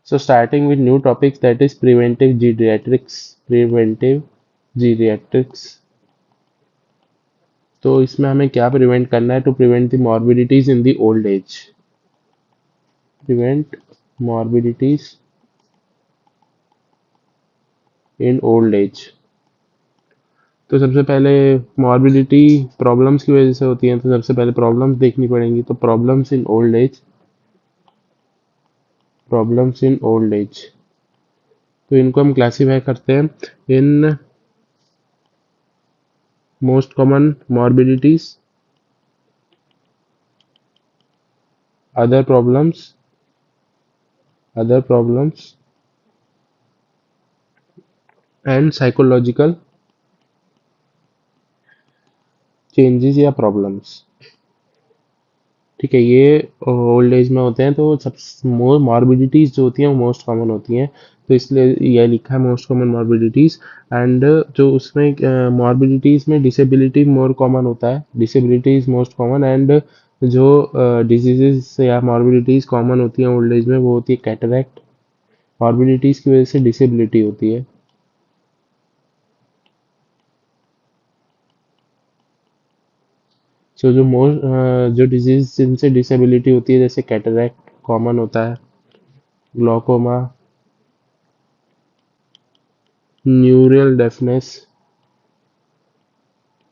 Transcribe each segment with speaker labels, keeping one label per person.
Speaker 1: So starting with new topics, that is preventive geriatrics. Preventive geriatrics. तो इसमें हमें क्या प्रिवेंट करना है? To prevent the morbidities in the old age. Prevent morbidities in old age. तो सबसे पहले मॉर्बिडिटी प्रॉब्लम्स की वजह से होती है, तो सबसे पहले प्रॉब्लम्स देखनी पड़ेंगी। तो problems in old age, problems in old age, तो इनको हम क्लासीफाई करते हैं in most common morbidities, other problems, and psychological changes या प्रॉब्लम्स। ठीक है, ये ओल्ड एज में होते हैं। तो सब मॉर्बिडिटीज जो होती हैं वो मोस्ट कॉमन होती हैं, तो इसलिए यह लिखा है मोस्ट कॉमन मॉर्बिडिटीज। एंड जो उसमें मॉर्बिडिटीज में डिसेबिलिटी मोर कॉमन होता है, disability is most common. And जो डिजीजेस या मॉर्बिडिटीज कॉमन होती हैं ओल्ड एज में वो होती है कैटरैक्ट। मॉर्बिडिटीज की वजह से डिसेबिलिटी होती है। सो जो डिजीज जिनसे डिसेबिलिटी होती है, जैसे कैटरैक्ट कॉमन होता है, ग्लॉकोमा, न्यूरल डेफनेस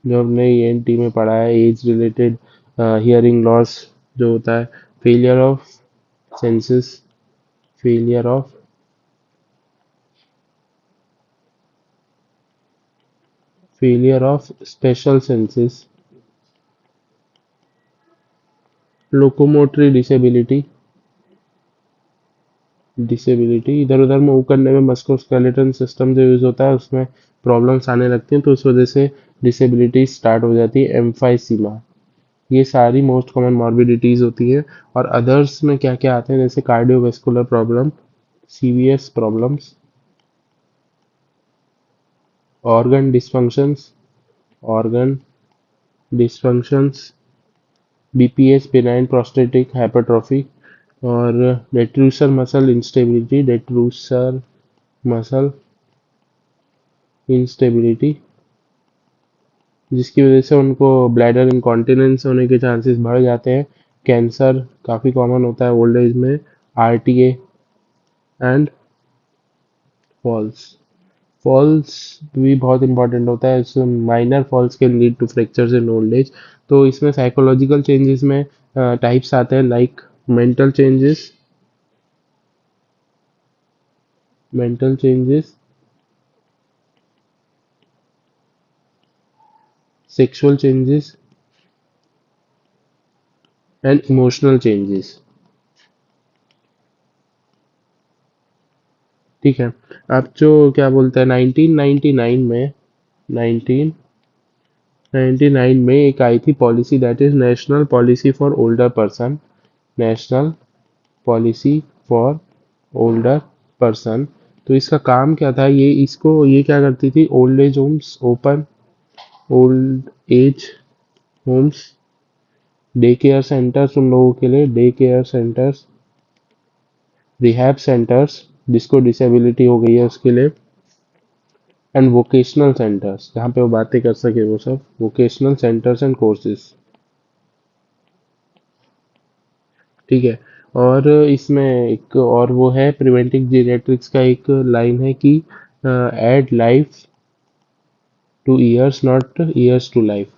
Speaker 1: जो हमने ईएनटी में पढ़ा है, एज रिलेटेड हियरिंग लॉस जो होता है, failure of senses, failure of special senses, locomotory disability, इधर उधर मूव करने में मस्कुलोस्केलेटल सिस्टम जो यूज होता है उसमें प्रॉब्लम्स आने लगती हैं, तो उस वजह से डिसेबिलिटी स्टार्ट हो जाती है। एम्फाइसीमा, ये सारी मोस्ट कॉमन मॉर्बिडिटीज होती हैं। और अदर्स में क्या क्या आते हैं, जैसे cardiovascular problem, CVS problems, organ dysfunctions, organ dysfunctions, BPS, benign prostatic hypertrophy, और detrusor muscle instability, detrusor muscle instability, जिसकी वजह से उनको ब्लैडर इनकॉन्टिनेंस होने के चांसेस बढ़ जाते हैं। कैंसर काफ़ी कॉमन होता है ओल्ड एज में। आरटीए एंड फॉल्स, फॉल्स भी बहुत इंपॉर्टेंट होता है। इसमें minor falls can lead to fractures in old age. तो इसमें साइकोलॉजिकल चेंजेस में टाइप्स आते हैं, like mental changes, mental changes, sexual changes and emotional changes. ठीक है। अब जो क्या बोलते हैं, 1999 में 1999 में एक आई थी policy, that is national policy for older person, national policy for older person. तो इसका काम क्या था, ये क्या करती थी, old age Holmes open, old age Holmes, day care centres उन लोगों के लिए, day care centres, rehab centres जिसको डिसेबिलिटी हो गई है उसके लिए, एंड वोकेशनल सेंटर्स जहाँ पे वो बातें कर सके, वो सब वोकेशनल सेंटर्स एंड कोर्सेज। ठीक है। और इसमें एक और वो है, प्रिवेंटिव जीरियाट्रिक्स का एक लाइन है कि add life to years not years to life,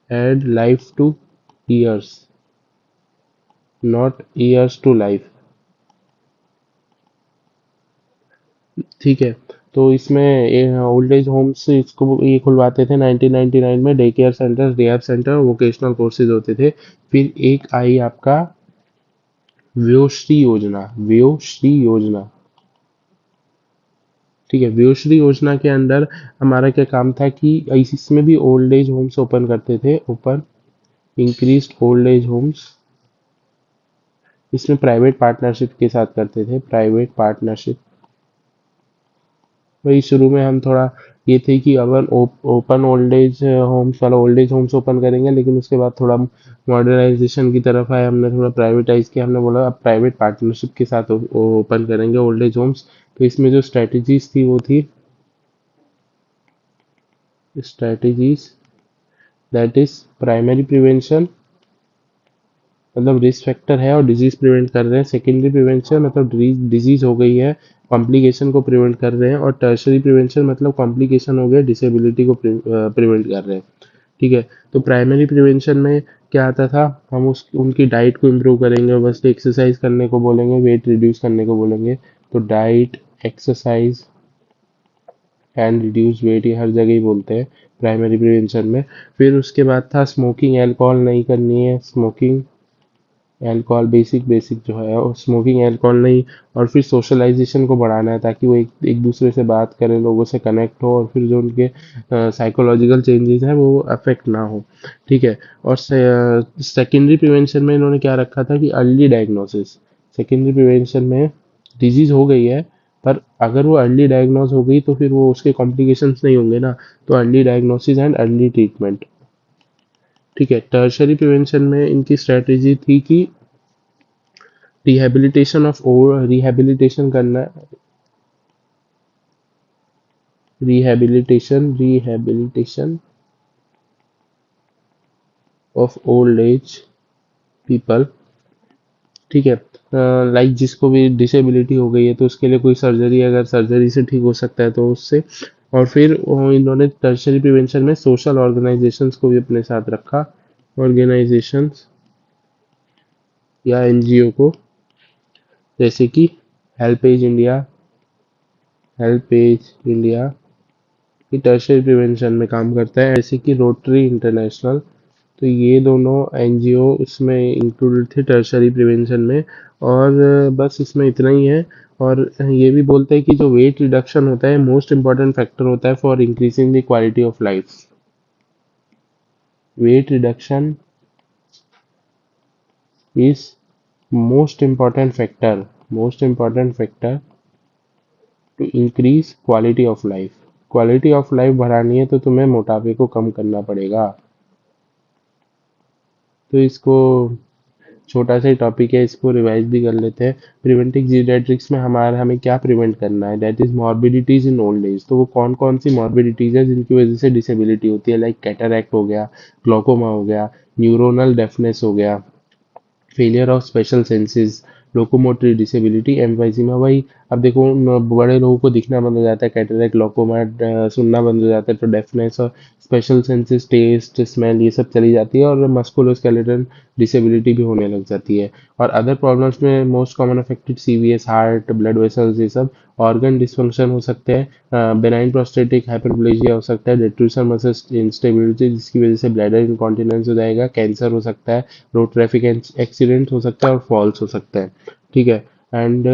Speaker 1: add life to years not years to life. ठीक है। तो इसमें ओल्ड एज होम्स इसको ये खुलवाते थे 1999 में, day care centre, rehab centre, vocational courses होते थे। फिर एक आई आपका व्योश्री योजना, व्योश्री योजना। ठीक है, व्योश्री योजना के अंदर हमारा क्या काम था कि इसमें भी ओल्ड एज होम्स ओपन करते थे, open increased old age Holmes. इसमें प्राइवेट पार्टनरशिप के साथ करते थे, प्राइवेट पार्टनरशिप वही शुरू में हम थोड़ा ये थे कि अपन ओपन ओल्ड एज होम्स वाला ओल्ड एज होम्स ओपन करेंगे, लेकिन उसके बाद थोड़ा मॉडर्नाइजेशन की तरफ आए, हमने थोड़ा प्राइवेटाइज किया, हमने बोला अब प्राइवेट पार्टनरशिप के साथ ओपन करेंगे ओल्ड एज होम्स। तो इसमें जो स्ट्रेटजीज थी वो थी strategies that is primary prevention, मतलब रिस्क फैक्टर है और डिजीज प्रिवेंट कर रहे हैं। सेकेंडरी प्रिवेंशन मतलब डिजीज हो गई है, कॉम्प्लिकेशन को प्रिवेंट कर रहे हैं। और टर्शरी प्रिवेंशन मतलब कॉम्प्लिकेशन हो गया, डिसेबिलिटी को प्रिवेंट कर रहे हैं। ठीक है। तो प्राइमरी प्रिवेंशन में क्या आता था, हम उस उनकी डाइट को इम्प्रूव करेंगे, बस एक्सरसाइज करने को बोलेंगे, वेट रिड्यूस करने को बोलेंगे। तो diet, exercise and reduce weight, ये हर जगह ही बोलते हैं प्राइमरी प्रिवेंशन में। फिर उसके बाद था स्मोकिंग, अल्कोहल नहीं करनी है, स्मोकिंग अल्कोहल बेसिक बेसिक जो है, और स्मोकिंग अल्कोहल नहीं। और फिर सोशलाइजेशन को बढ़ाना है ताकि वो एक एक दूसरे से बात करें, लोगों से कनेक्ट हो, और फिर जो उनके साइकोलॉजिकल चेंजेस हैं वो अफेक्ट ना हो। ठीक है। और सेकेंडरी प्रिवेंशन में इन्होंने क्या रखा था कि अर्ली डायग्नोसिस। सेकेंडरी प्रिवेंशन में डिजीज हो गई है, पर अगर वो अर्ली डायग्नोज हो गई तो फिर वो उसके कॉम्प्लिकेशंस नहीं होंगे ना। तो early diagnosis and early treatment. ठीक है। टर्शरी प्रिवेंशन में इनकी स्ट्रेटेजी थी कि रिहेबिलिटेशन करना है, rehabilitation of old age people. ठीक है। लाइक जिसको भी डिसेबिलिटी हो गई है तो उसके लिए कोई सर्जरी, अगर सर्जरी से ठीक हो सकता है तो उससे। और फिर इन्होंने टर्शरी प्रिवेंशन में सोशल ऑर्गेनाइजेशंस को भी अपने साथ रखा, ऑर्गेनाइजेशंस या एनजीओ को, जैसे कि HelpAge India, HelpAge India कि टर्शियरी प्रिवेंशन में काम करता है, जैसे कि रोटरी इंटरनेशनल। तो ये दोनों एनजीओ उसमें इंक्लूडेड थे टर्शियरी प्रिवेंशन में। और बस इसमें इतना ही है। और ये भी बोलते हैं कि जो वेट रिडक्शन होता है मोस्ट इंपॉर्टेंट फैक्टर होता है for increasing the quality of life. Weight reduction is most important factor to increase quality of life. Quality of life बढ़ानी है तो तुम्हें मोटापे को कम करना पड़ेगा। तो इसको छोटा सा टॉपिक है, इसको रिवाइज भी कर लेते हैं। प्रिवेंटिव जीरियाट्रिक्स में हमें क्या प्रिवेंट करना है, that is morbidities in old age. तो वो कौन कौन सी मॉर्बिडिटीज है जिनकी वजह से डिसेबिलिटी होती है, लाइक कैटरैक्ट हो गया, ग्लोकोमा हो गया, न्यूरोनल डेफनेस हो गया, failure of special senses, locomotory disability, emphysema. वही अब देखो बड़े लोगों को दिखना बंद हो जाता है, कैटरेक्ट, ग्लोकोमा, सुनना बंद हो जाता है, तो डेफनेस और स्पेशल सेंसेस, टेस्ट, स्मेल, ये सब चली जाती है, और मस्कुलोस्केलेटल डिसेबिलिटी भी होने लग जाती है। और अदर प्रॉब्लम्स में most common affected CVS, heart, blood vessels, ये सब। ऑर्गन डिस्फंक्शन हो सकते हैं, बेनाइन प्रोस्टेटिक हाइपरप्लेजिया हो सकता है, डेट्रूसर मसल इंस्टेबिलिटी जिसकी वजह से ब्लैडर इनकॉन्टिनेंस हो जाएगा, कैंसर हो सकता है, रोड ट्रैफिक एक्सीडेंट हो सकता है, और फॉल्स हो सकता है। ठीक है। एंड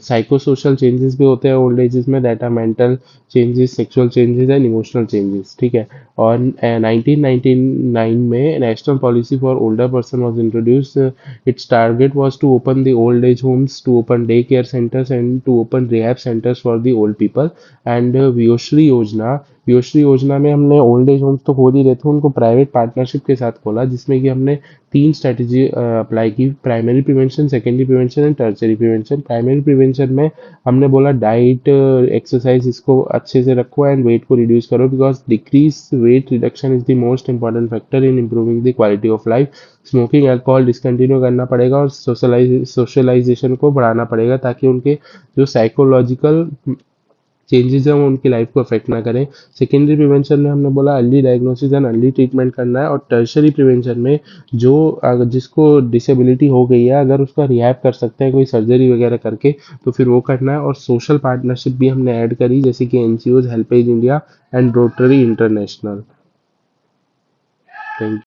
Speaker 1: साइको सोशल चेंजेस भी होते हैं ओल्ड एजेस में, that are mental changes, sexual changes and emotional changes. ठीक है। और 1999 में national policy for older person was introduced. Its target was to open the old age homes, to open day care centres and to open rehab centres for the old people. And Vayoshri योजना में हमने old age Holmes तो खोल ही रहे थे, उनको private partnership के साथ खोला, जिसमें कि हमने तीन स्ट्रेटेजी अप्लाई की, primary prevention, secondary prevention and tertiary prevention. Primary prevention में हमने बोला डाइट, एक्सरसाइज, इसको अच्छे से रखो एंड वेट को रिड्यूस करो, because decrease wait reduction is the most important factor in improving the quality of life. Smoking alcohol discontinue करना पड़ेगा, और सोशलाइजेशन को बढ़ाना पड़ेगा ताकि उनके जो साइकोलॉजिकल चेंजेस हैं वो उनकी लाइफ को अफेक्ट ना करें। सेकेंडरी प्रिवेंशन में हमने बोला early diagnosis and early treatment करना है। और टर्शरी प्रिवेंशन में जो जिसको डिसेबिलिटी हो गई है, अगर उसका रिहैब कर सकते हैं कोई सर्जरी वगैरह करके, तो फिर वो करना है। और सोशल पार्टनरशिप भी हमने ऐड करी, जैसे कि NGOs, HelpAge India and rotary international. Thank